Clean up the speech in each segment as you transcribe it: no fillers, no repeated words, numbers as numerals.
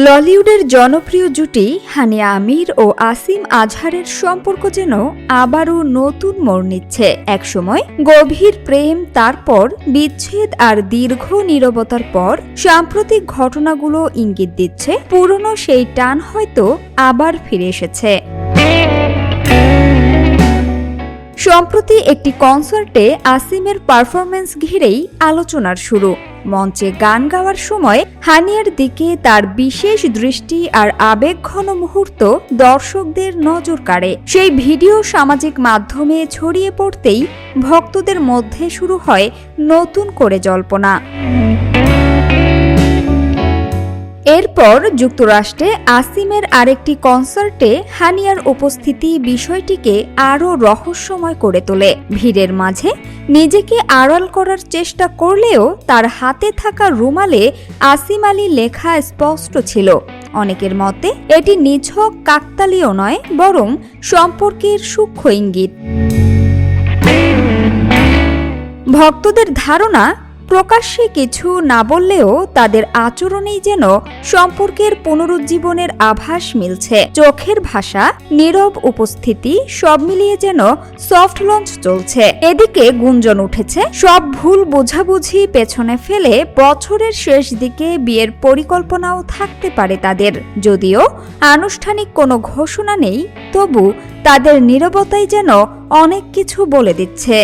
ললিউডের জনপ্রিয় জুটি হানিয়া আমির ও আসিম আজহারের সম্পর্ক যেন আবারও নতুন মোড় নিচ্ছে। একসময় গভীর প্রেম, তারপর বিচ্ছেদ আর দীর্ঘ নীরবতার পর সাম্প্রতিক ঘটনাগুলো ইঙ্গিত দিচ্ছে পুরনো সেই টান হয়তো আবার ফিরে এসেছে। সম্প্রতি একটি কনসার্টে আসিমের পারফরমেন্স ঘিরেই আলোচনার শুরু। মঞ্চে গান গাওয়ার সময় হানিয়ার দিকে তার বিশেষ দৃষ্টি আর আবেগঘন মুহূর্ত দর্শকদের নজর কাড়ে। সেই ভিডিও সামাজিক মাধ্যমে ছড়িয়ে পড়তেই ভক্তদের মধ্যে শুরু হয় নতুন করে জল্পনা। এরপর যুক্তরাষ্ট্রে আসিমের আরেকটি কনসার্টে হানিয়ার উপস্থিতি বিষয়টিকে আরও রহস্যময় করে তোলে। ভিড়ের মাঝে নিজেকে আড়াল করার চেষ্টা করলেও তার হাতে থাকা রুমালে আসিম আলী লেখা স্পষ্ট ছিল। অনেকের মতে এটি নিছক কাকতালীয় নয়, বরং সম্পর্কের সূক্ষ্ম ইঙ্গিত। ভক্তদের ধারণা, প্রকাশ্যে কিছু না বললেও তাদের আচরণেই যেন সম্পর্কের পুনরুজ্জীবনের আভাস মিলছে। চোখের ভাষা, নীরব উপস্থিতি সব মিলিয়ে যেন সফট লঞ্চ চলছে। এদিকে গুঞ্জন উঠেছে সব ভুল বোঝাবুঝি পেছনে ফেলে বছরের শেষ দিকে বিয়ের পরিকল্পনাও থাকতে পারে তাদের। যদিও আনুষ্ঠানিক কোনো ঘোষণা নেই, তবু তাদের নীরবতাই যেন অনেক কিছু বলে দিচ্ছে।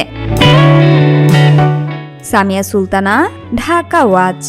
সামিয়া সুলতানা, ঢাকা ওয়াচ।